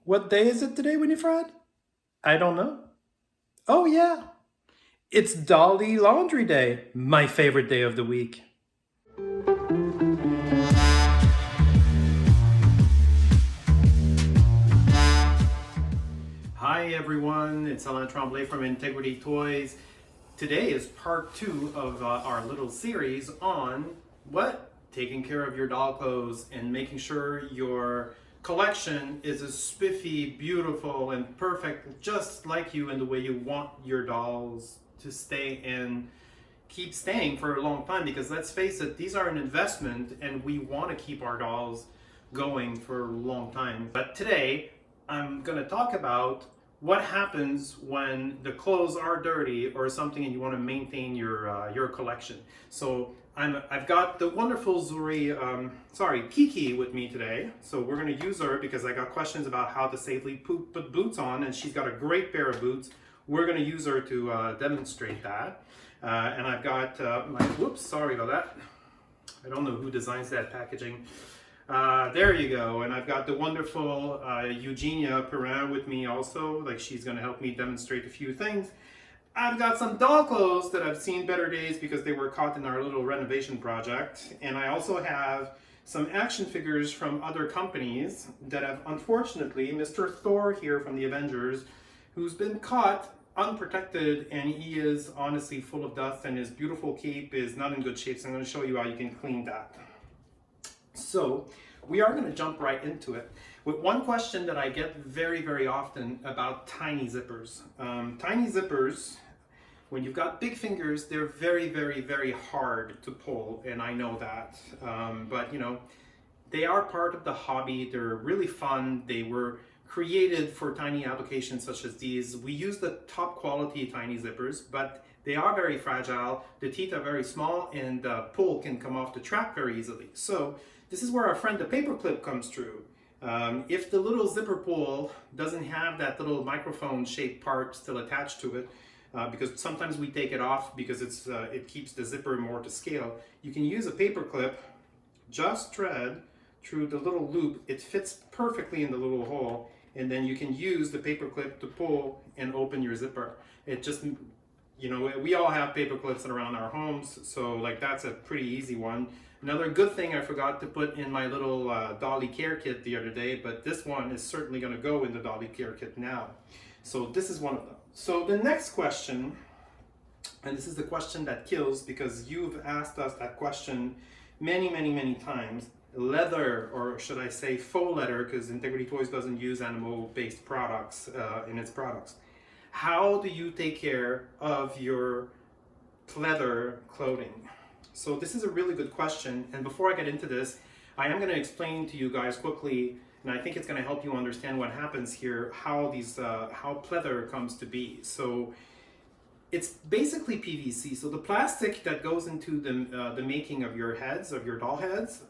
What day is it today, Winifred? I don't know. Oh, yeah. It's Dolly Laundry Day, my favorite day of the week. Hi, everyone. It's Alain from Integrity Toys. Today is part 2 of our little series on what? Taking care of your doll clothes and making sure your collection is as spiffy, beautiful, and perfect, just like you and the way you want your dolls to stay and keep staying for a long time. Because let's face it, these are an investment and we want to keep our dolls going for a long time. But today, I'm going to talk about what happens when the clothes are dirty or something and you want to maintain your collection. So I've got the wonderful Kiki with me today. So we're going to use her because I got questions about how to safely put boots on, and she's got a great pair of boots. We're going to use her to demonstrate that. And I've got whoops, sorry about that. I don't know who designs that packaging. There you go. And I've got the wonderful Eugenia Perrin with me also. Like, she's going to help me demonstrate a few things. I've got some doll clothes that I've seen better days because they were caught in our little renovation project. And I also have some action figures from other companies that have, unfortunately, Mr. Thor here from the Avengers, who's been caught unprotected, and he is honestly full of dust, and his beautiful cape is not in good shape. So I'm going to show you how you can clean that. So we are going to jump right into it with one question that I get very, very often about tiny zippers. Tiny zippers, when you've got big fingers, they're very, very, very hard to pull, and I know that. But you know, they are part of the hobby. They're really fun. They were created for tiny applications such as these. We use the top quality tiny zippers, but they are very fragile. The teeth are very small, and the pull can come off the track very easily. So this is where our friend the paper clip comes through. If the little zipper pull doesn't have that little microphone shaped part still attached to it, because sometimes we take it off because it keeps the zipper more to scale, you can use a paper clip, just thread through the little loop. It fits perfectly in the little hole, and then you can use the paper clip to pull and open your zipper. It just, you know, we all have paper clips around our homes, so like that's a pretty easy one. Another good thing I forgot to put in my little dolly care kit the other day, but this one is certainly going to go in the dolly care kit now. So this is one of them. So the next question, and this is the question that kills because you've asked us that question many, many, many times. Leather, or should I say faux leather, because Integrity Toys doesn't use animal-based products in its products. How do you take care of your pleather clothing? So this is a really good question, and before I get into this, I am going to explain to you guys quickly, and I think it's going to help you understand what happens here, how pleather comes to be. So it's basically PVC. So the plastic that goes into the making of your heads, of your doll heads,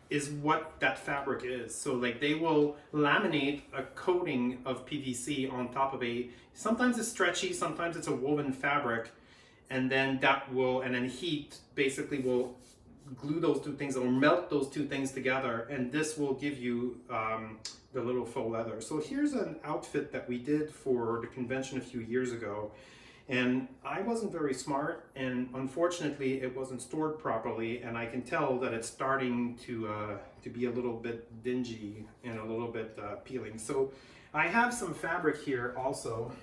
is what that fabric is. So like they will laminate a coating of PVC on top of sometimes it's stretchy, sometimes it's a woven fabric, and then heat basically will glue those two things, or melt those two things together, and this will give you the little faux leather. So here's an outfit that we did for the convention a few years ago. And I wasn't very smart, and unfortunately it wasn't stored properly, and I can tell that it's starting to be a little bit dingy and a little bit peeling. So I have some fabric here also.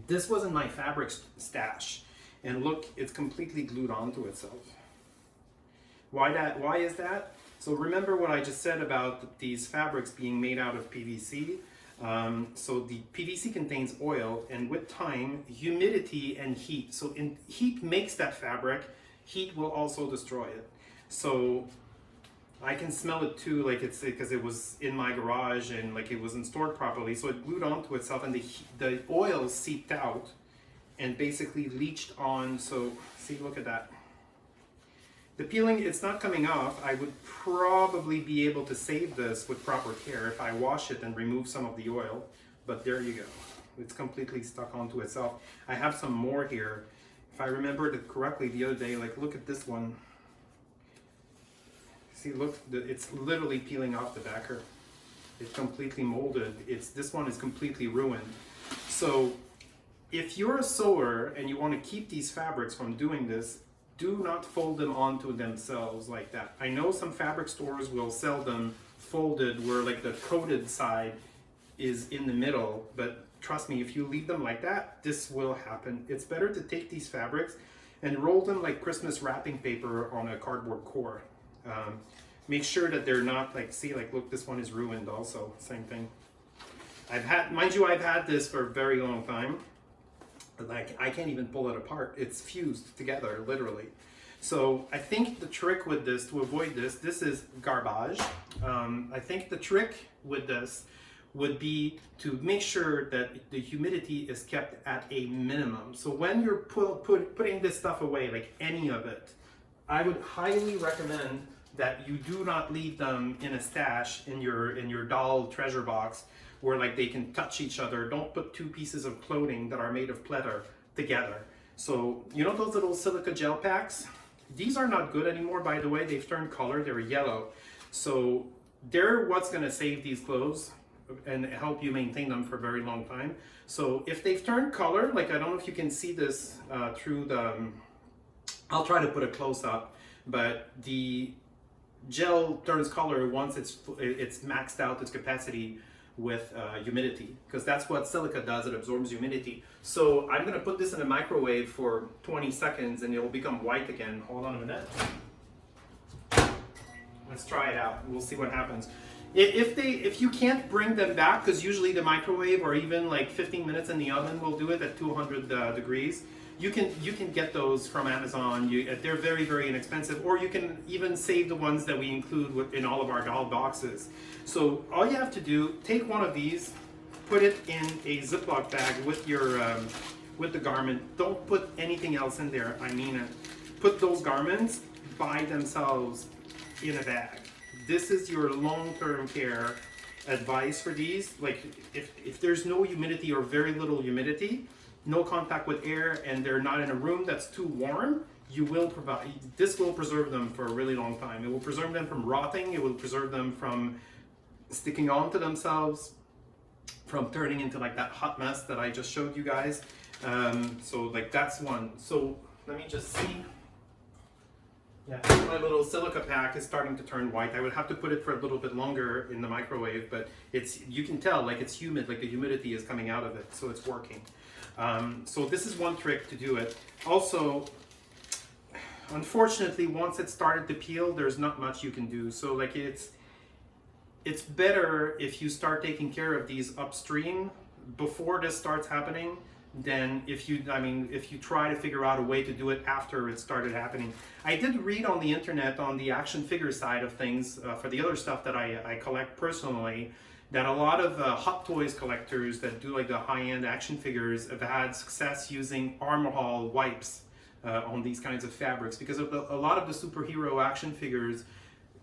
This was in my fabric stash, and look, it's completely glued onto itself. Why is that? So remember what I just said about these fabrics being made out of PVC. So the PVC contains oil, and with time, humidity and heat. So heat makes that fabric, heat will also destroy it. So I can smell it too, like it's because it was in my garage and like it wasn't stored properly. So it glued onto itself, and the oil seeped out and basically leached on. So see, look at that. The peeling, it's not coming off. I would probably be able to save this with proper care if I wash it and remove some of the oil, but there you go. It's completely stuck onto itself. I have some more here. If I remembered it correctly the other day, like look at this one. See, look, it's literally peeling off the backer. It's completely molded. This one is completely ruined. So if you're a sewer and you want to keep these fabrics from doing this, do not fold them onto themselves like that. I know some fabric stores will sell them folded where like the coated side is in the middle, but trust me, if you leave them like that, this will happen. It's better to take these fabrics and roll them like Christmas wrapping paper on a cardboard core. Make sure that they're not like, see, like, look, this one is ruined also, same thing. Mind you, I've had this for a very long time. Like, I can't even pull it apart. It's fused together, literally. So I think the trick with this, to avoid this is garbage. I think the trick with this would be to make sure that the humidity is kept at a minimum. So when you're putting this stuff away, like any of it, I would highly recommend that you do not leave them in a stash in your doll treasure box where like they can touch each other. Don't put two pieces of clothing that are made of pleather together. So you know those little silica gel packs? These are not good anymore, by the way. They've turned color, they're yellow. So they're what's gonna save these clothes and help you maintain them for a very long time. So if they've turned color, like I don't know if you can see this through the, I'll try to put a close up, but the gel turns color once it's maxed out its capacity with humidity, because that's what silica does, it absorbs humidity. So I'm gonna put this in a microwave for 20 seconds and it'll become white again. Hold on a minute. Let's try it out, we'll see what happens. If you can't bring them back, because usually the microwave or even like 15 minutes in the oven will do it at 200 degrees, you can get those from Amazon. They're very, very inexpensive, or you can even save the ones that we include in all of our doll boxes. So all you have to do, take one of these, put it in a Ziploc bag with your with the garment. Don't put anything else in there. I mean it. Put those garments by themselves in a bag. This is your long-term care advice for these. Like if there's no humidity or very little humidity, no contact with air, and they're not in a room that's too warm, this will preserve them for a really long time. It will preserve them from rotting, it will preserve them from sticking onto themselves, from turning into like that hot mess that I just showed you guys. So like that's one. So let me just see. Yeah, my little silica pack is starting to turn white. I would have to put it for a little bit longer in the microwave, but you can tell like it's humid, like the humidity is coming out of it, so it's working. So this is one trick to do it. Also, unfortunately, once it started to peel, there's not much you can do. So like it's better if you start taking care of these upstream before this starts happening than if you try to figure out a way to do it after it started happening. I did read on the internet on the action figure side of things for the other stuff that I collect personally, that a lot of Hot Toys collectors that do like the high-end action figures have had success using Armor All wipes on these kinds of fabrics, because of a lot of the superhero action figures,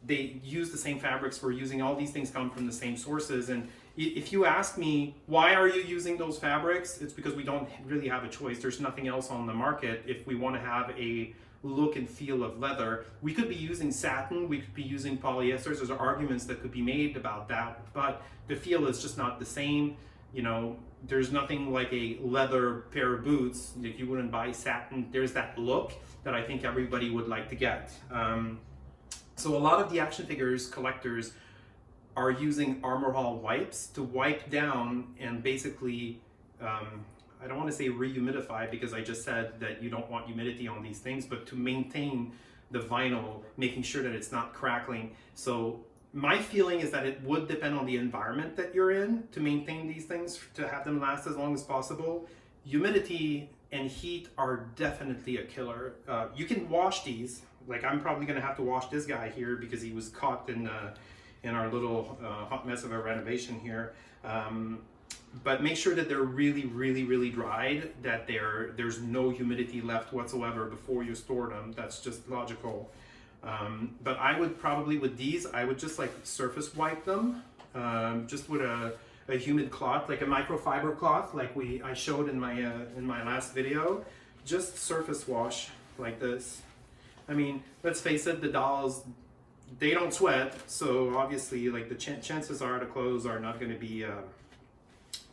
they use the same fabrics we're using. All these things come from the same sources, and if you ask me, why are you using those fabrics? It's because we don't really have a choice. There's nothing else on the market. If we want to have a look and feel of leather, we could be using satin, we could be using polyesters. There's arguments that could be made about that, but the feel is just not the same. You know, there's nothing like a leather pair of boots. If you wouldn't buy satin, there's that look that I think everybody would like to get. So a lot of the action figures collectors are using Armor All wipes to wipe down and basically, I don't want to say rehumidify, because I just said that you don't want humidity on these things, but to maintain the vinyl, making sure that it's not crackling. So my feeling is that it would depend on the environment that you're in to maintain these things, to have them last as long as possible. Humidity and heat are definitely a killer. You can wash these. Like I'm probably gonna have to wash this guy here because he was caught in our little hot mess of a renovation here. But make sure that they're really, really, really dried, that there's no humidity left whatsoever before you store them. That's just logical. But I would probably, with these, I would just like surface wipe them, just with a humid cloth, like a microfiber cloth, like I showed in my last video. Just surface wash like this. I mean, let's face it, the dolls, they don't sweat, so obviously like the chances are the clothes are not going to be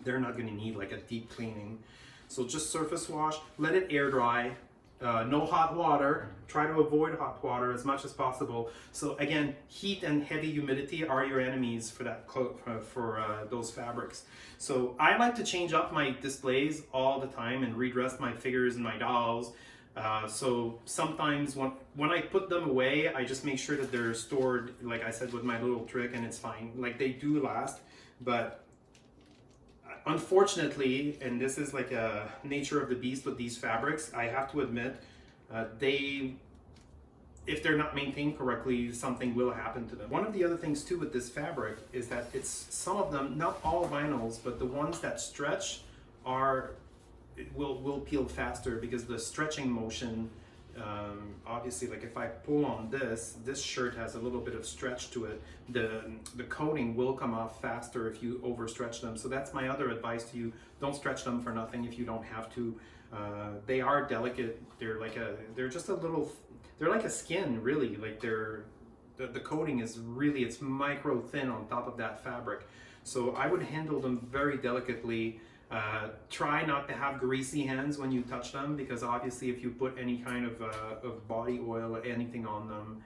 they're not going to need like a deep cleaning. So just surface wash, let it air dry. No hot water. Try to avoid hot water as much as possible. So again, heat and heavy humidity are your enemies for that those fabrics. So I like to change up my displays all the time and redress my figures and my dolls. So sometimes when I put them away, I just make sure that they're stored, like I said, with my little trick, and it's fine. Like they do last, but unfortunately, and this is like a nature of the beast with these fabrics, I have to admit, if they're not maintained correctly, something will happen to them. One of the other things too with this fabric is that it's some of them, not all vinyls, but the ones that stretch will peel faster because the stretching motion, obviously, like if I pull on this shirt has a little bit of stretch to it. The coating will come off faster if you overstretch them. So that's my other advice to you. Don't stretch them for nothing if you don't have to. They are delicate. They're just a little, they're like a skin, really. Like the coating is really, it's micro thin on top of that fabric. So I would handle them very delicately. Try not to have greasy hands when you touch them, because obviously if you put any kind of body oil or anything on them,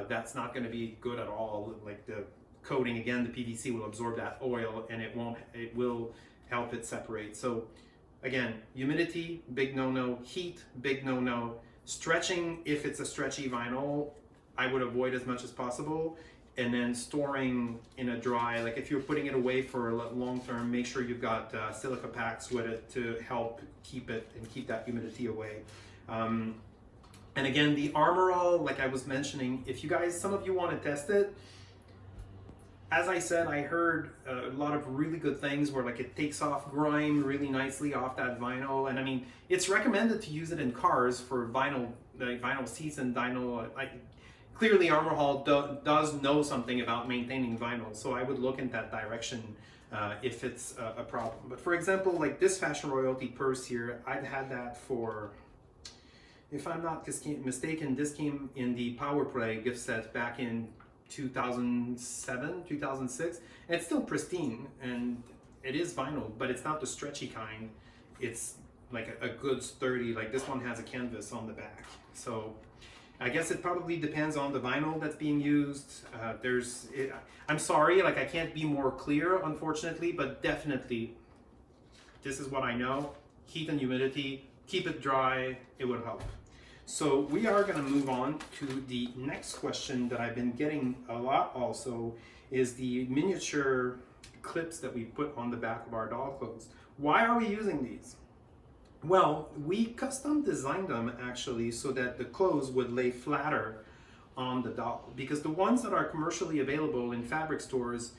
that's not going to be good at all. Like the coating, again, the PVC will absorb that oil and it will help it separate. So again, humidity, big no-no. Heat, big no-no. Stretching, if it's a stretchy vinyl, I would avoid as much as possible. And then storing in a dry, like if you're putting it away for a long term, make sure you've got silica packs with it to help keep it and keep that humidity away. And again, the Armor All, like I was mentioning, if you guys, some of you want to test it, as I said, I heard a lot of really good things where like it takes off grime really nicely off that vinyl. And I mean, it's recommended to use it in cars for vinyl, like vinyl seats and vinyl, clearly Armor All does know something about maintaining vinyl, so I would look in that direction if it's a problem. But for example, like this Fashion Royalty purse here, I've had that for, if I'm not mistaken, this came in the Power Play gift set back in 2007, 2006, and it's still pristine, and it is vinyl, but it's not the stretchy kind. It's like a good sturdy, like this one has a canvas on the back. So I guess it probably depends on the vinyl that's being used. I'm sorry, like I can't be more clear, unfortunately, but definitely this is what I know. Heat and humidity, keep it dry, it would help. So we are going to move on to the next question that I've been getting a lot also, is the miniature clips that we put on the back of our doll clothes. Why are we using these? Well, we custom designed them actually so that the clothes would lay flatter on the doll, because the ones that are commercially available in fabric stores,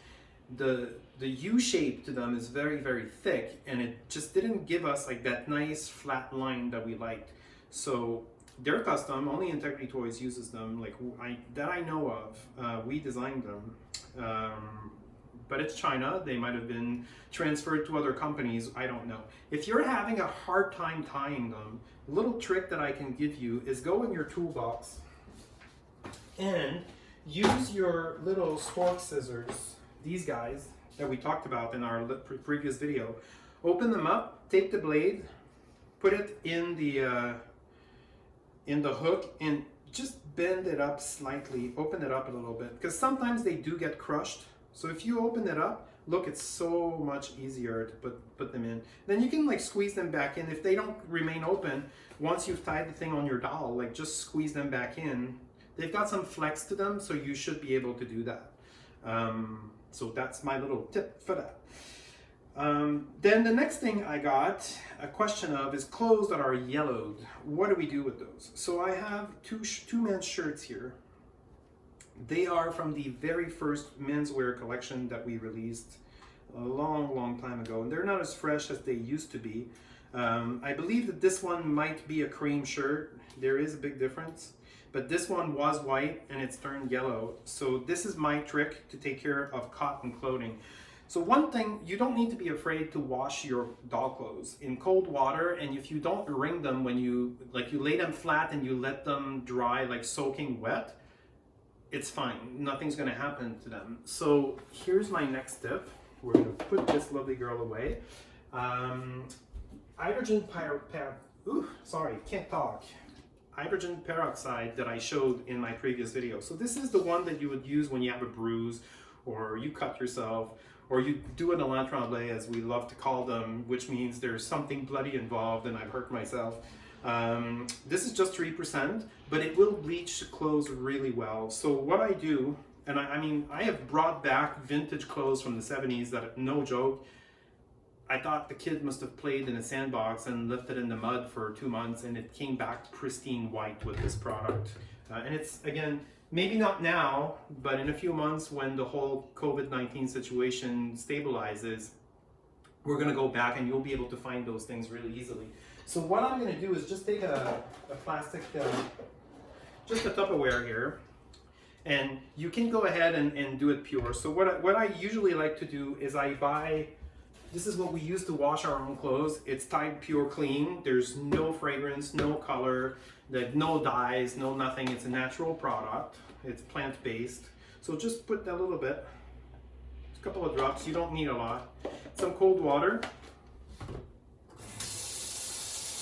the U shape to them is very, very thick, and it just didn't give us like that nice flat line that we liked. So they're custom, only Integrity Toys uses them, like that I know of. We designed them. But it's China. They might have been transferred to other companies. I don't know. If you're having a hard time tying them, a little trick that I can give you is go in your toolbox and use your little stork scissors, these guys that we talked about in our previous video. Open them up, take the blade, put it in the hook, and just bend it up slightly, open it up a little bit, because sometimes they do get crushed. So if you open it up, look, it's so much easier to put them in. Then you can like squeeze them back in. If they don't remain open, once you've tied the thing on your doll, like just squeeze them back in. They've got some flex to them, so you should be able to do that. So that's my little tip for that. Then the next thing I got a question of is clothes that are yellowed. What do we do with those? So I have two men's shirts here. They are from the very first menswear collection that we released a long time ago, and they're not as fresh as they used to be. I believe that this one might be a cream shirt. There is a big difference, but this one was white and it's turned yellow. So this is my trick to take care of cotton clothing. So one thing, you don't need to be afraid to wash your doll clothes in cold water, and if you don't wring them when you lay them flat and you let them dry like soaking wet, it's fine. Nothing's going to happen to them. So here's my next tip. We're going to put this lovely girl away. Hydrogen hydrogen peroxide that I showed in my previous video. So this is the one that you would use when you have a bruise, or you cut yourself, or you do an Alain tremblay, as we love to call them, which means there's something bloody involved and I've hurt myself. This is just 3%, but it will bleach clothes really well. So what I do, and I mean, I have brought back vintage clothes from the 70s that, no joke, I thought the kid must have played in a sandbox and left it in the mud for 2 months, and it came back pristine white with this product. And it's, again, maybe not now, but in a few months when the whole COVID-19 situation stabilizes, we're going to go back and you'll be able to find those things really easily. So what I'm going to do is just take a plastic, just a Tupperware here, and you can go ahead and do it pure. So what I usually like to do is I buy, this is what we use to wash our own clothes. It's Tide Pure Clean. There's no fragrance, no color, no dyes, no nothing. It's a natural product. It's plant-based. So just put that little bit, a couple of drops. You don't need a lot. Some cold water.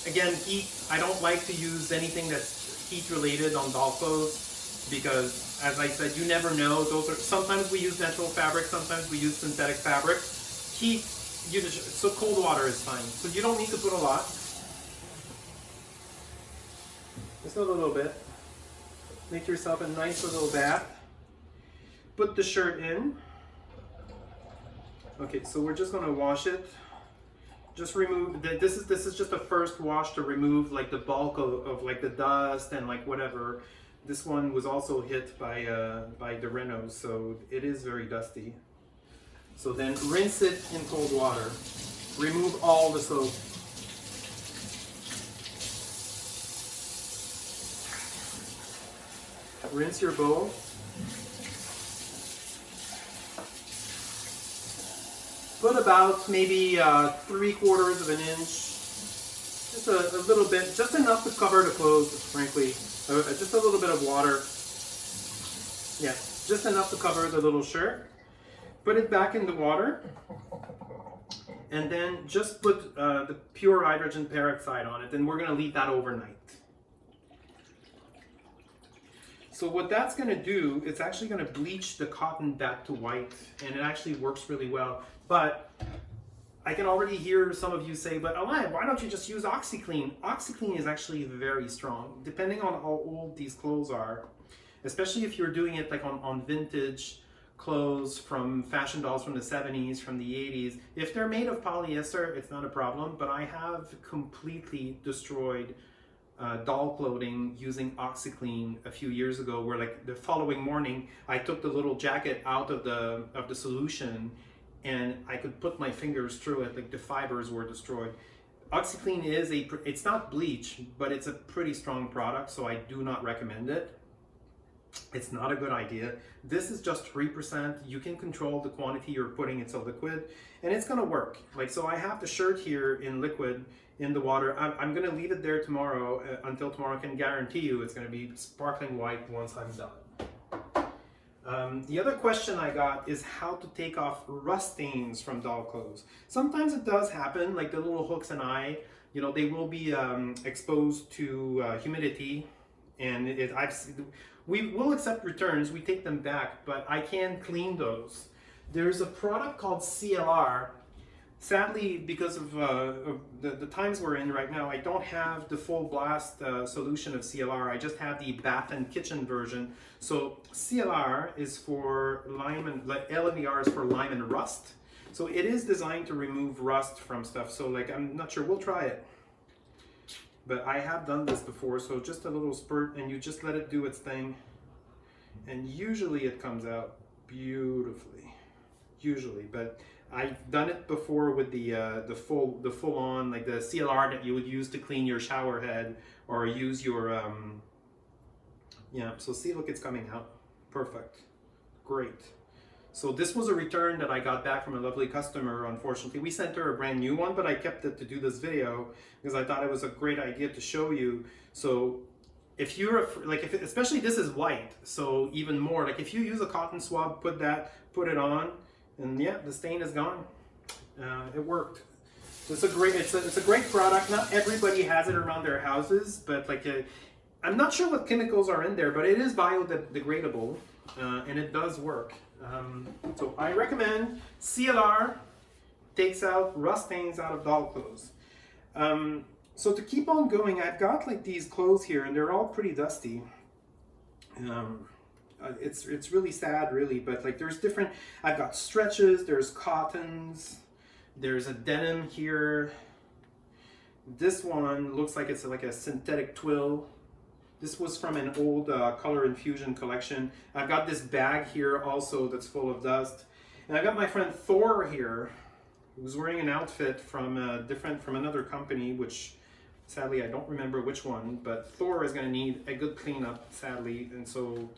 Again, heat. I don't like to use anything that's heat related on doll clothes because, as I said, you never know. Sometimes we use natural fabric, sometimes we use synthetic fabric. Heat. So cold water is fine. So you don't need to put a lot. Just a little bit. Make yourself a nice little bath. Put the shirt in. Okay, so we're just gonna wash it. Just remove, this is just a first wash to remove like the bulk of like the dust and like whatever. This one was also hit by the Renos, so it is very dusty. So then rinse it in cold water. Remove all the soap. Rinse your bowl. Put about maybe 3/4 of an inch, just a little bit, just enough to cover the clothes, frankly. Just a little bit of water. Yeah, just enough to cover the little shirt. Put it back in the water, and then just put the pure hydrogen peroxide on it, and we're going to leave that overnight. So what that's going to do, it's actually going to bleach the cotton back to white, and it actually works really well. But I can already hear some of you say, but Alain, why don't you just use OxiClean? OxiClean is actually very strong, depending on how old these clothes are, especially if you're doing it like on vintage clothes from fashion dolls from the 70s, from the 80s. If they're made of polyester, it's not a problem, but I have completely destroyed doll clothing using OxiClean a few years ago, where like the following morning I took the little jacket out of the solution and I could put my fingers through it, like the fibers were destroyed. OxiClean is it's not bleach, but it's a pretty strong product, so I do not recommend it. It's not a good idea. This is just 3%. You can control the quantity you're putting into liquid, and it's gonna work. Like, so I have the shirt here in liquid in the water. I'm gonna leave it there tomorrow, until tomorrow. I can guarantee you it's gonna be sparkling white once I'm done. The other question I got is how to take off rust stains from doll clothes. Sometimes it does happen, like the little hooks and eye, you know, they will be exposed to humidity, and we will accept returns, we take them back, but I can clean those. There's a product called CLR. Sadly, because of the times we're in right now, I don't have the full blast solution of CLR. I just have the bath and kitchen version. So CLR is for lime, and like LMER is for lime and rust. So it is designed to remove rust from stuff. So like, I'm not sure, we'll try it. But I have done this before, so just a little spurt, and you just let it do its thing. And usually it comes out beautifully, usually. But I've done it before with the full on, like the CLR that you would use to clean your shower head, or use your, yeah, so see, look, it's coming out. Perfect. Great. So this was a return that I got back from a lovely customer. Unfortunately, we sent her a brand new one, but I kept it to do this video because I thought it was a great idea to show you. So if you're like, if it, especially this is white, so even more, like if you use a cotton swab, put it on, and yeah, the stain is gone. It worked. It's a great product. Not everybody has it around their houses, but like I'm not sure what chemicals are in there, but it is biodegradable, and it does work. So I recommend CLR. Takes out rust stains out of doll clothes. So to keep on going, I've got like these clothes here, and they're all pretty dusty. It's really sad, really, but like there's different. I've got stretches. There's cottons. There's a denim here. This one looks like it's like a synthetic twill. This was from an old color infusion collection. I've got this bag here also that's full of dust, and I got my friend Thor here, who's wearing an outfit from another company, which sadly I don't remember which one, but Thor is going to need a good cleanup, sadly, and so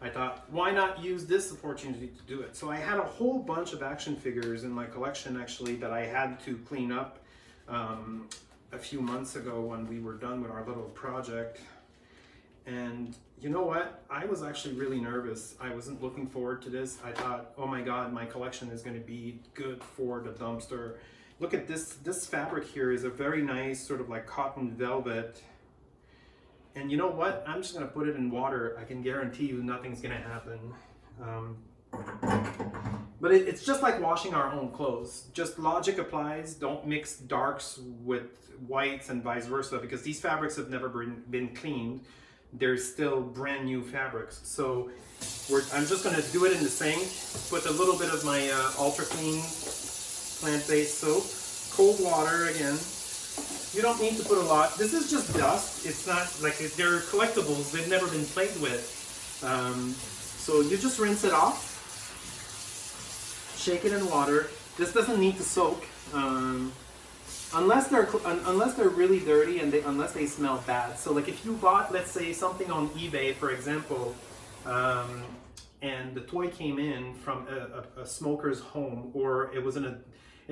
I thought, why not use this opportunity to do it? So I had a whole bunch of action figures in my collection, actually, that I had to clean up a few months ago when we were done with our little project. And you know what? I was actually really nervous. I wasn't looking forward to this. I thought, oh my God, my collection is going to be good for the dumpster. Look at this. This fabric here is a very nice sort of like cotton velvet. And you know what? I'm just going to put it in water. I can guarantee you nothing's going to happen. But it's just like washing our own clothes. Just logic applies. Don't mix darks with whites and vice versa, because these fabrics have never been cleaned. They're still brand new fabrics. So I'm just going to do it in the sink. Put a little bit of my Ultra Clean plant-based soap. Cold water again. You don't need to put a lot. This is just dust. It's not like they're collectibles. They've never been played with. So you just rinse it off. Shake it in water. This doesn't need to soak. Unless they're really dirty and unless they smell bad. So like if you bought, let's say, something on eBay, for example, and the toy came in from a smoker's home, or it was in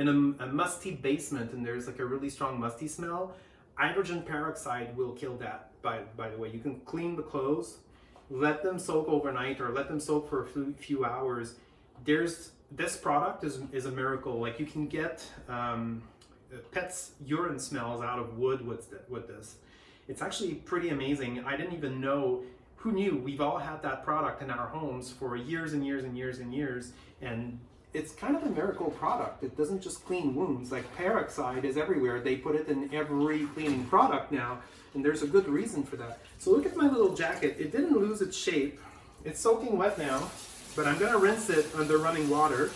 a musty basement and there's like a really strong musty smell, hydrogen peroxide will kill that. By the way, you can clean the clothes, let them soak overnight or let them soak for a few hours. This product is a miracle. Like you can get pets' urine smells out of wood with this. It's actually pretty amazing. I didn't even know. Who knew? We've all had that product in our homes for years and years and years and years, and it's kind of a miracle product. It doesn't just clean wounds. Like peroxide is everywhere. They put it in every cleaning product now, and there's a good reason for that. So look at my little jacket. It didn't lose its shape. It's soaking wet now, but I'm gonna rinse it under running water.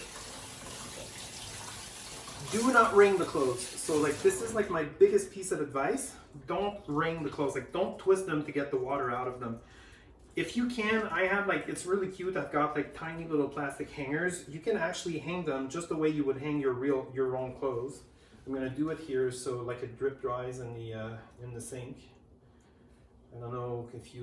Do not wring the clothes. So like this is like my biggest piece of advice. Don't wring the clothes. Like don't twist them to get the water out of them. If you can, I have like, it's really cute. I've got like tiny little plastic hangers. You can actually hang them just the way you would hang your own clothes. I'm gonna do it here so like it drip dries in the sink. I don't know if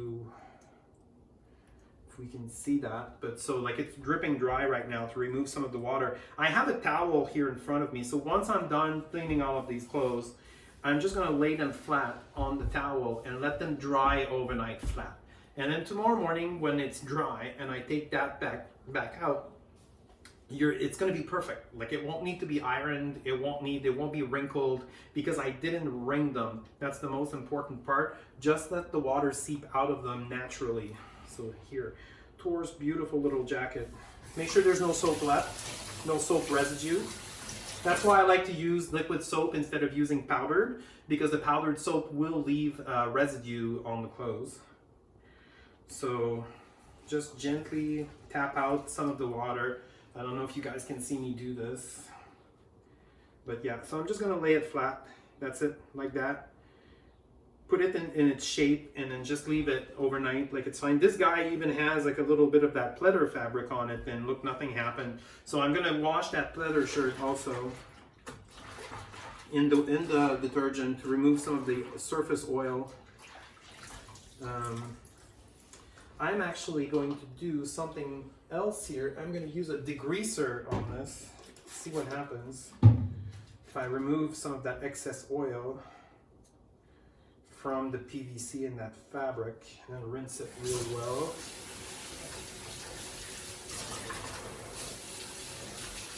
we can see that, but so like it's dripping dry right now to remove some of the water. I have a towel here in front of me, so once I'm done cleaning all of these clothes, I'm just gonna lay them flat on the towel and let them dry overnight flat. And then tomorrow morning when it's dry and I take that back out, it's gonna be perfect. Like it won't need to be ironed, it won't be wrinkled because I didn't wring them. That's the most important part. Just let the water seep out of them naturally. So here, Thor's beautiful little jacket. Make sure there's no soap left, no soap residue. That's why I like to use liquid soap instead of using powdered, because the powdered soap will leave residue on the clothes. So just gently tap out some of the water. I don't know if you guys can see me do this, but yeah, so I'm just gonna lay it flat. That's it, like that. Put it in its shape and then just leave it overnight, like it's fine. This guy even has like a little bit of that pleather fabric on it, and look, nothing happened. So I'm gonna wash that pleather shirt also in the detergent to remove some of the surface oil. I'm actually going to do something else here. I'm going to use a degreaser on this. See what happens if I remove some of that excess oil from the PVC in that fabric and then rinse it real well.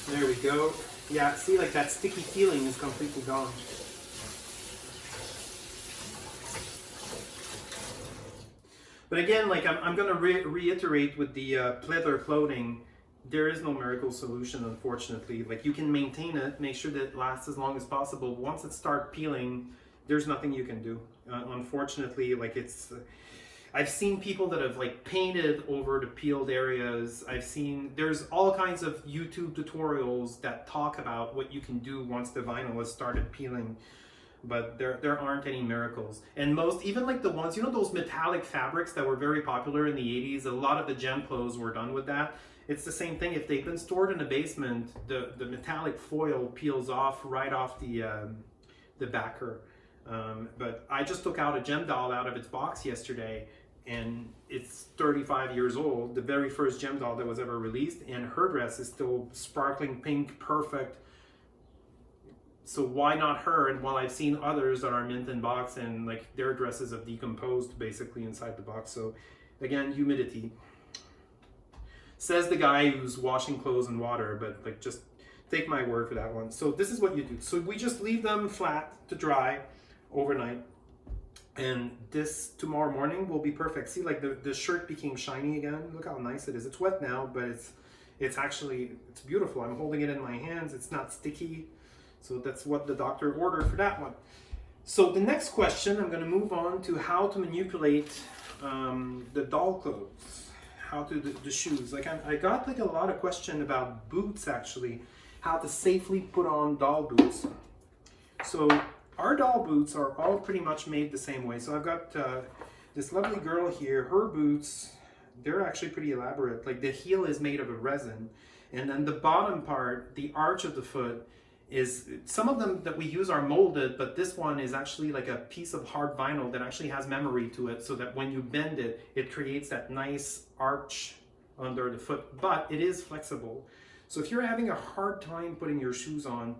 There we go. Yeah, see, like that sticky feeling is completely gone. But again, like I'm going to reiterate with the pleather clothing, there is no miracle solution, unfortunately. Like you can maintain it, make sure that it lasts as long as possible. Once it starts peeling, there's nothing you can do. Unfortunately, like it's... I've seen people that have like painted over the peeled areas. There's all kinds of YouTube tutorials that talk about what you can do once the vinyl has started peeling. But there aren't any miracles. And most, even like the ones, you know, those metallic fabrics that were very popular in the 80s, a lot of the gem clothes were done with that. It's the same thing. If they've been stored in a basement, the metallic foil peels off right off the backer. But I just took out a gem doll out of its box yesterday, and it's 35 years old, the very first gem doll that was ever released, and her dress is still sparkling pink, perfect. So why not her? And while I've seen others that are mint in box and like their dresses have decomposed basically inside the box. So again, humidity. Says the guy who's washing clothes in water, but like just take my word for that one. So this is what you do. So we just leave them flat to dry overnight. And this tomorrow morning will be perfect. See, like the shirt became shiny again. Look how nice it is. It's wet now, but it's actually beautiful. I'm holding it in my hands. It's not sticky. So that's what the doctor ordered for that one. So the next question, I'm going to move on to how to manipulate the doll clothes, how to the shoes. Like I got like a lot of question about boots actually, how to safely put on doll boots. So our doll boots are all pretty much made the same way. So I've got this lovely girl here. Her boots, they're actually pretty elaborate. Like the heel is made of a resin, and then the bottom part, the arch of the foot, is, some of them that we use are molded, but this one is actually like a piece of hard vinyl that actually has memory to it, so that when you bend it, it creates that nice arch under the foot, but it is flexible. So if you're having a hard time putting your shoes on,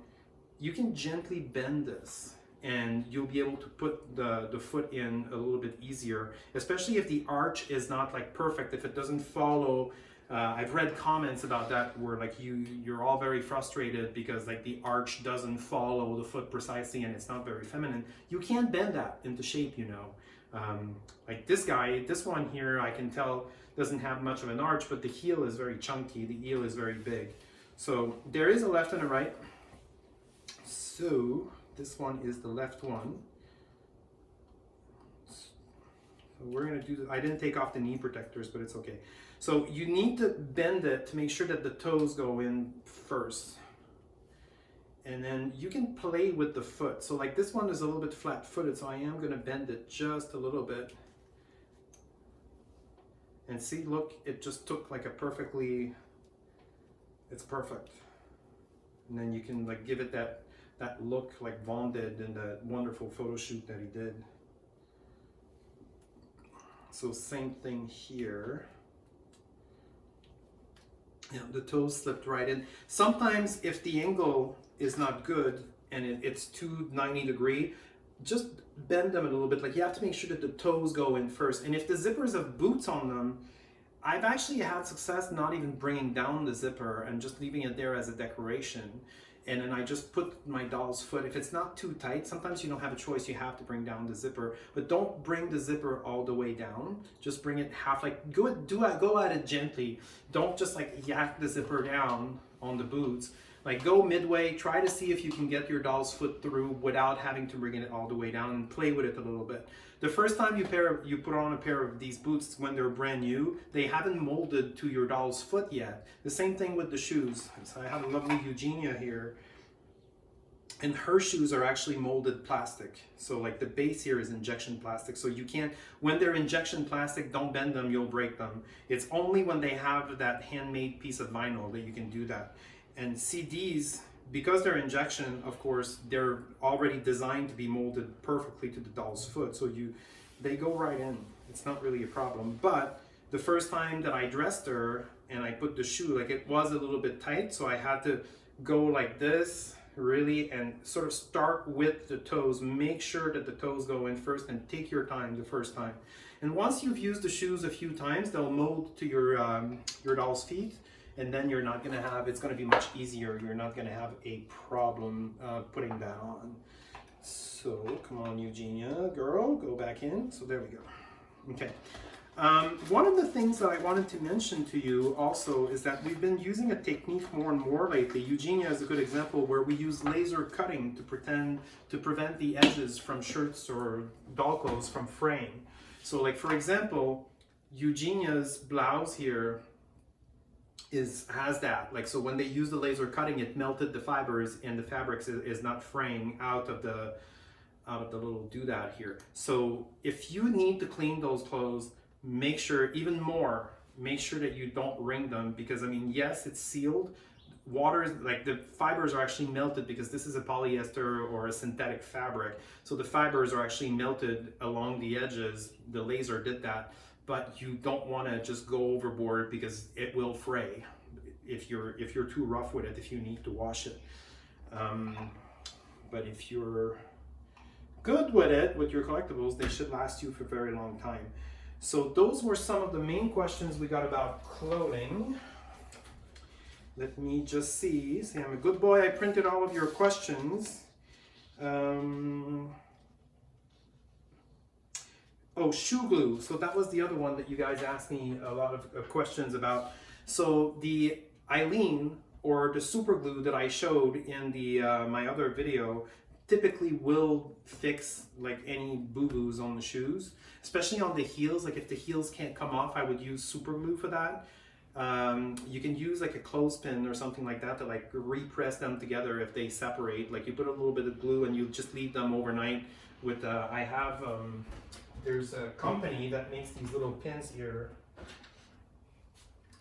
you can gently bend this and you'll be able to put the foot in a little bit easier, especially if the arch is not like perfect, if it doesn't follow. I've read comments about that where like you're all very frustrated because like the arch doesn't follow the foot precisely and it's not very feminine. You can bend that into shape, you know. Like this one here, I can tell doesn't have much of an arch, but the heel is very chunky, the heel is very big. So there is a left and a right. So this one is the left one. So we're gonna do this. I didn't take off the knee protectors, but it's okay. So you need to bend it to make sure that the toes go in first. And then you can play with the foot. So like this one is a little bit flat-footed, so I am gonna bend it just a little bit. And see, look, it just took like a perfectly, it's perfect. And then you can like give it that look like Vaughn did in that wonderful photo shoot that he did. So same thing here. Yeah, the toes slipped right in. Sometimes if the angle is not good and it's too 90 degree, just bend them a little bit. Like you have to make sure that the toes go in first. And if the zippers have boots on them, I've actually had success not even bringing down the zipper and just leaving it there as a decoration. And then I just put my doll's foot. If it's not too tight, sometimes you don't have a choice, you have to bring down the zipper. But don't bring the zipper all the way down. Just bring it half, like go at it gently. Don't just like yak the zipper down on the boots. Like go midway, try to see if you can get your doll's foot through without having to bring it all the way down, and play with it a little bit. The first time you put on a pair of these boots when they're brand new, they haven't molded to your doll's foot yet. The same thing with the shoes. So I have a lovely Eugenia here, and her shoes are actually molded plastic. So like the base here is injection plastic. So you can't, when they're injection plastic, don't bend them, you'll break them. It's only when they have that handmade piece of vinyl that you can do that. And CDs, because they're injection, of course, they're already designed to be molded perfectly to the doll's foot. So they go right in. It's not really a problem. But the first time that I dressed her and I put the shoe, like it was a little bit tight, so I had to go like this, really, and sort of start with the toes. Make sure that the toes go in first and take your time the first time. And once you've used the shoes a few times, they'll mold to your doll's feet, and then you're not gonna have, it's gonna be much easier. You're not gonna have a problem putting that on. So come on, Eugenia, girl, go back in. So there we go. Okay. One of the things that I wanted to mention to you also is that we've been using a technique more and more lately. Eugenia is a good example where we use laser cutting to prevent the edges from shirts or doll clothes from fraying. So like for example, Eugenia's blouse here has that. Like, so when they use the laser cutting, it melted the fibers and the fabric is not fraying out of the little doodad here. So if you need to clean those clothes, make sure make sure that you don't wring them, because I mean, yes, it's sealed. Water is like, the fibers are actually melted because this is a polyester or a synthetic fabric. So the fibers are actually melted along the edges. The laser did that, but you don't want to just go overboard because it will fray if you're too rough with it, if you need to wash it. But if you're good with it, with your collectibles, they should last you for a very long time. So those were some of the main questions we got about clothing. Let me just see. See, I'm a good boy. I printed all of your questions. Oh, shoe glue. So that was the other one that you guys asked me a lot of questions about. So the Alain, or the super glue that I showed in the my other video, typically will fix like any boo-boos on the shoes, especially on the heels. Like if the heels can't come off, I would use super glue for that. You can use like a clothespin or something like that to like repress them together if they separate. Like you put a little bit of glue and you just leave them overnight with, I have, there's a company that makes these little pins here.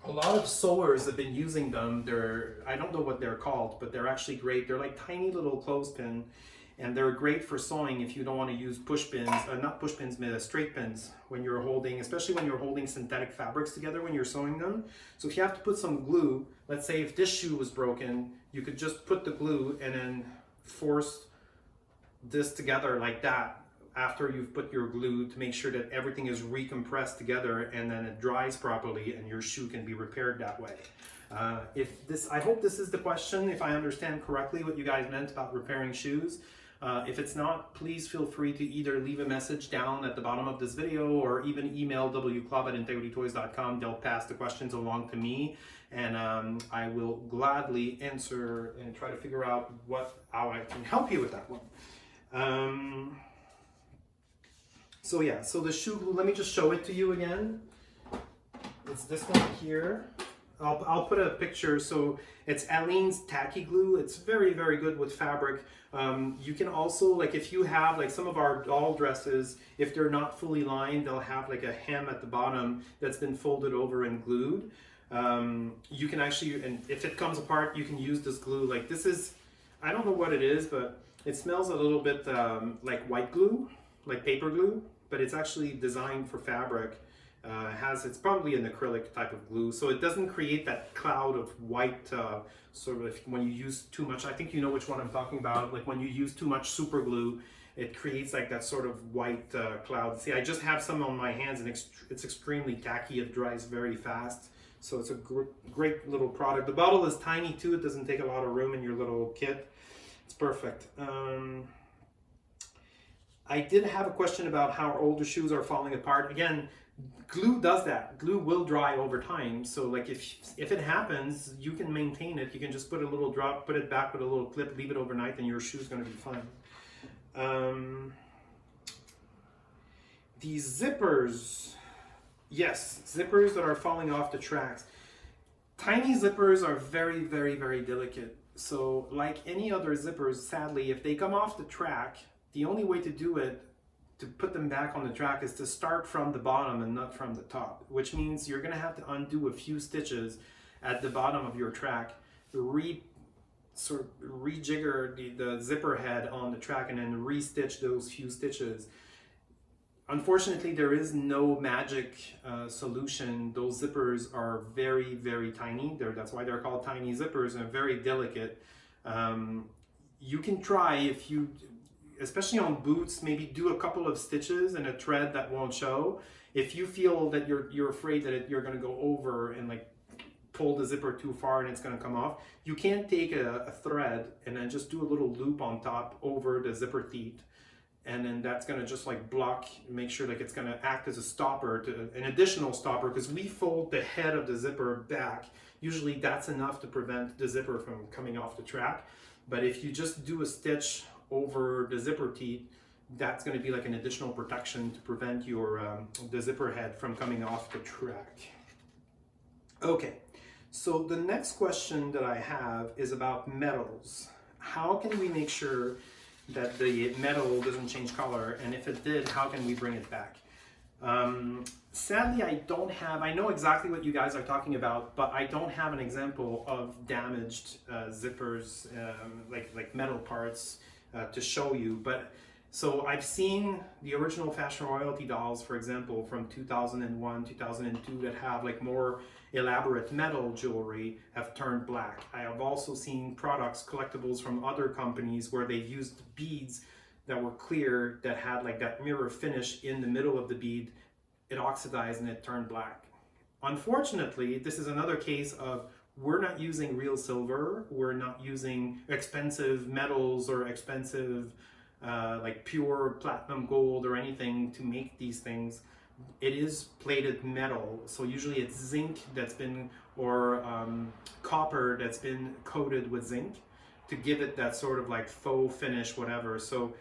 A lot of sewers have been using them. I don't know what they're called, but they're actually great. They're like tiny little clothespin, and they're great for sewing if you don't want to use push pins, not push pins, but straight pins when you're holding, especially when you're holding synthetic fabrics together when you're sewing them. So if you have to put some glue, let's say if this shoe was broken, you could just put the glue and then force this together like that after you've put your glue to make sure that everything is recompressed together, and then it dries properly and your shoe can be repaired that way. I hope this is the question, if I understand correctly what you guys meant about repairing shoes. If it's not, please feel free to either leave a message down at the bottom of this video or even email wclub@integritytoys.com. They'll pass the questions along to me, and I will gladly answer and try to figure out how I can help you with that one. So yeah, so the shoe glue, let me just show it to you again. It's this one here. I'll put a picture. So it's Alain's tacky glue. It's very, very good with fabric. You can also, like if you have like some of our doll dresses, if they're not fully lined, they'll have like a hem at the bottom that's been folded over and glued. You can actually, and if it comes apart, you can use this glue. Like this is, I don't know what it is, but it smells a little bit like white glue, like paper glue, but it's actually designed for fabric. It's probably an acrylic type of glue, so it doesn't create that cloud of white sort of when you use too much. I think you know which one I'm talking about. Like when you use too much super glue, it creates like that sort of white cloud. See, I just have some on my hands and it's extremely tacky. It dries very fast, so it's a great little product. The bottle is tiny too. It doesn't take a lot of room in your little kit. It's perfect. I did have a question about how older shoes are falling apart. Again, glue does that. Glue will dry over time. So like if it happens, you can maintain it. You can just put a little drop, put it back with a little clip, leave it overnight, and your shoe's going to be fine. These zippers, yes, zippers that are falling off the tracks. Tiny zippers are very, very, very delicate. So like any other zippers, sadly, if they come off the track, the only way to do it, to put them back on the track, is to start from the bottom and not from the top, which means you're going to have to undo a few stitches at the bottom of your track, rejigger the zipper head on the track, and then re-stitch those few stitches. Unfortunately, there is no magic solution. Those zippers are very, very tiny. That's why they're called tiny zippers, and very delicate. you can try, if you, especially on boots, maybe do a couple of stitches and a thread that won't show. If you feel that you're afraid that you're going to go over and like pull the zipper too far and it's going to come off, you can take a thread and then just do a little loop on top over the zipper teeth, and then that's going to just like block, make sure like it's going to act as a stopper, to an additional stopper, because we fold the head of the zipper back. Usually that's enough to prevent the zipper from coming off the track. But if you just do a stitch over the zipper teeth, that's going to be like an additional protection to prevent your the zipper head from coming off the track. Okay, so the next question that I have is about metals. How can we make sure that the metal doesn't change color, and if it did, how can we bring it back? Sadly, I know exactly what you guys are talking about, but I don't have an example of damaged zippers, like metal parts, to show you. But so I've seen the original Fashion Royalty dolls, for example, from 2001, 2002, that have like more elaborate metal jewelry have turned black. I have also seen products, collectibles from other companies, where they've used beads that were clear, that had like that mirror finish in the middle of the bead. It oxidized and it turned black. Unfortunately, this is another case of, we're not using real silver, we're not using expensive metals or expensive like pure platinum gold or anything to make these things. It is plated metal, so usually it's zinc that's been, or copper that's been coated with zinc to give it that sort of like faux finish, whatever. So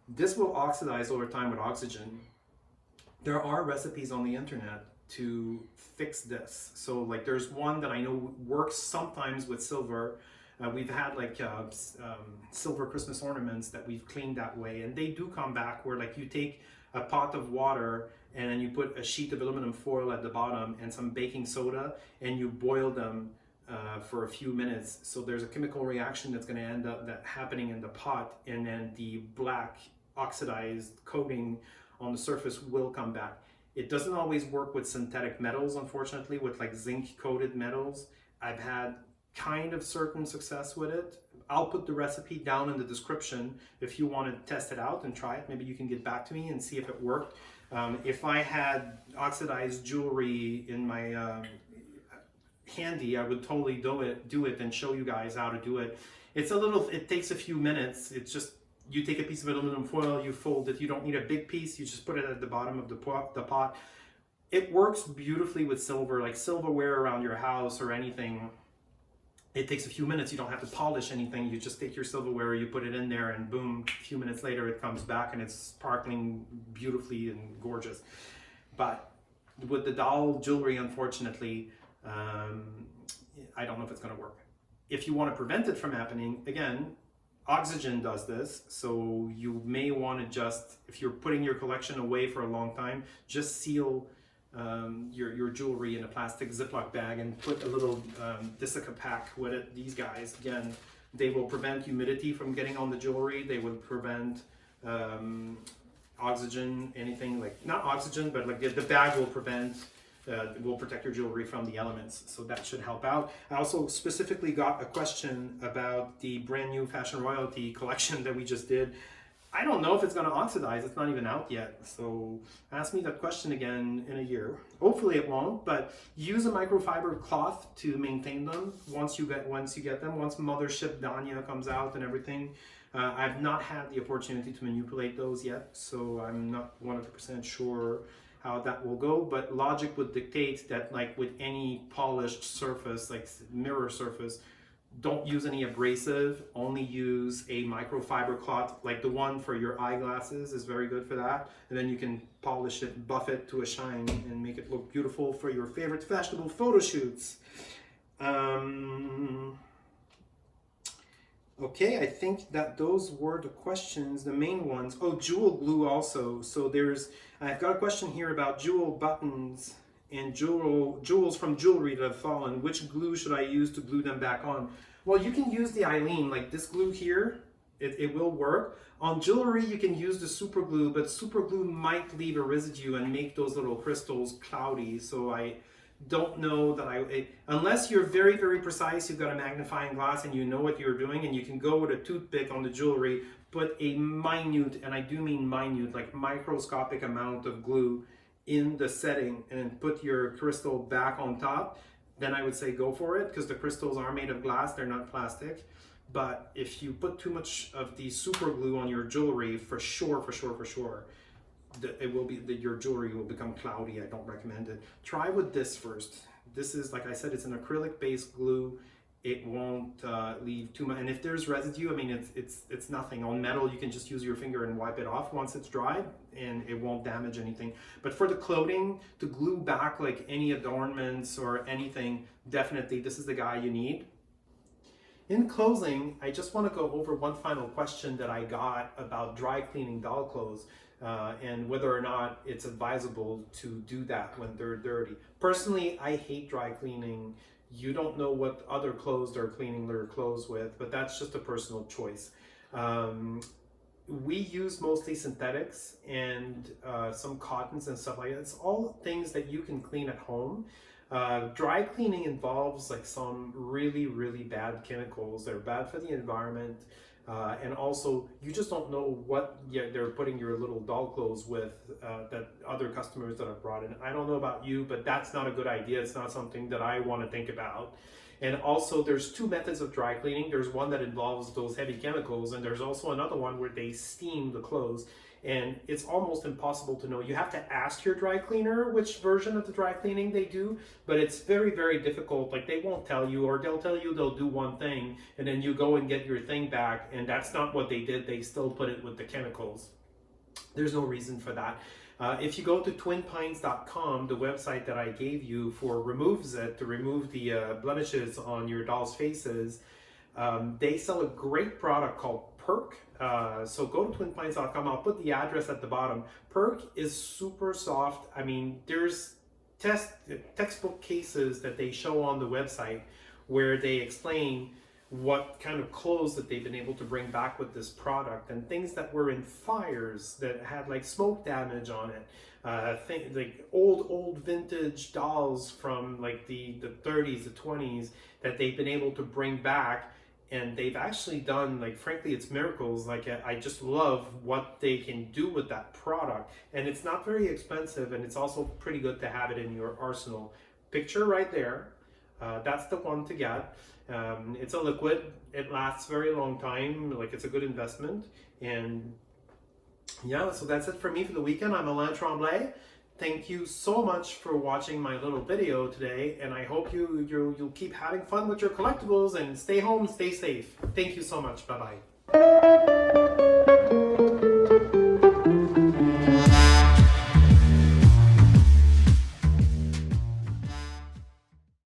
this will oxidize over time with oxygen. There are recipes on the internet to fix this. So like there's one that I know works sometimes with silver. We've had like silver Christmas ornaments that we've cleaned that way, and they do come back, where like you take a pot of water and then you put a sheet of aluminum foil at the bottom and some baking soda, and you boil them for a few minutes. So there's a chemical reaction that's going to end up happening in the pot, and then the black oxidized coating on the surface will come back. It doesn't always work with synthetic metals, unfortunately. With like zinc coated metals, I've had kind of certain success with it. I'll put the recipe down in the description if you want to test it out and try it. Maybe you can get back to me and see if it worked. If I had oxidized jewelry in my handy, I would totally do it and show you guys how to do it. It takes a few minutes. It's just, you take a piece of aluminum foil, you fold it. You don't need a big piece. You just put it at the bottom of the pot. It works beautifully with silver, like silverware around your house or anything. It takes a few minutes. You don't have to polish anything. You just take your silverware, you put it in there, and boom, a few minutes later it comes back and it's sparkling beautifully and gorgeous. But with the doll jewelry, unfortunately, I don't know if it's going to work. If you want to prevent it from happening, again, oxygen does this. So you may want to just, if you're putting your collection away for a long time, just seal your jewelry in a plastic Ziploc bag and put a little Desica pack with it. These guys, again, they will prevent humidity from getting on the jewelry. They will prevent oxygen, anything like, not oxygen, but like the bag will protect your jewelry from the elements. So that should help out. I also specifically got a question about the brand new Fashion Royalty collection that we just did. I don't know if it's going to oxidize. It's not even out yet. So ask me that question again in a year. Hopefully it won't, but use a microfiber cloth to maintain them once you get them. Once Mothership Danya comes out and everything. I've not had the opportunity to manipulate those yet, so I'm not 100% sure how that will go, but logic would dictate that, like with any polished surface, like mirror surface, don't use any abrasive, only use a microfiber cloth, like the one for your eyeglasses is very good for that. And then you can polish it, buff it to a shine, and make it look beautiful for your favorite fashionable photo shoots. Okay, I think that those were the questions, the main ones. Oh, jewel glue also. So I've got a question here about jewel buttons and jewels from jewelry that have fallen. Which glue should I use to glue them back on? Well, you can use the Alain, like this glue here. It will work. On jewelry, you can use the super glue, but super glue might leave a residue and make those little crystals cloudy. So I don't know that unless you're very, very precise, you've got a magnifying glass and you know what you're doing, and you can go with a toothpick on the jewelry, put a minute, and I do mean minute, like microscopic amount of glue in the setting, and then put your crystal back on top, then I would say go for it, because the crystals are made of glass, they're not plastic. But if you put too much of the super glue on your jewelry, for sure, your jewelry will become cloudy. I don't recommend it. Try with this first. This is, like I said, it's an acrylic based glue. It won't leave too much, and if there's residue, I mean, it's nothing. On metal, you can just use your finger and wipe it off once it's dried, and it won't damage anything. But for the clothing, to glue back like any adornments or anything, definitely this is the guy you need. In closing, I just want to go over one final question that I got about dry cleaning doll clothes, and whether or not it's advisable to do that when they're dirty. Personally, I hate dry cleaning. You don't know what other clothes they're cleaning their clothes with, but that's just a personal choice. We use mostly synthetics and some cottons and stuff like that. It's all things that you can clean at home. Dry cleaning involves like some really, really bad chemicals. They're bad for the environment. And also, you just don't know what they're putting your little doll clothes with, that other customers that have brought in. I don't know about you, but that's not a good idea. It's not something that I want to think about. And also, there's two methods of dry cleaning. There's one that involves those heavy chemicals, and there's also another one where they steam the clothes. And it's almost impossible to know. You have to ask your dry cleaner which version of the dry cleaning they do, but it's very, very difficult. Like, they won't tell you, or they'll tell you they'll do one thing, and then you go and get your thing back, and that's not what they did. They still put it with the chemicals. There's no reason for that. If you go to twinpines.com, the website that I gave you for removes it, to remove the blemishes on your doll's faces, they sell a great product called Perk. So go to twinpines.com. I'll put the address at the bottom. Perk is super soft. I mean, there's textbook cases that they show on the website where they explain what kind of clothes that they've been able to bring back with this product, and things that were in fires that had like smoke damage on it. Like old vintage dolls from like the 30s, the 20s, that they've been able to bring back. And they've actually done, like, frankly, it's miracles. Like, I just love what they can do with that product. And it's not very expensive, and it's also pretty good to have it in your arsenal. Picture right there. That's the one to get. It's a liquid. It lasts a very long time. Like, it's a good investment. And yeah, so that's it for me for the weekend. I'm Alain Tremblay. Thank you so much for watching my little video today, and I hope you'll keep having fun with your collectibles, and stay home, stay safe. Thank you so much. Bye-bye.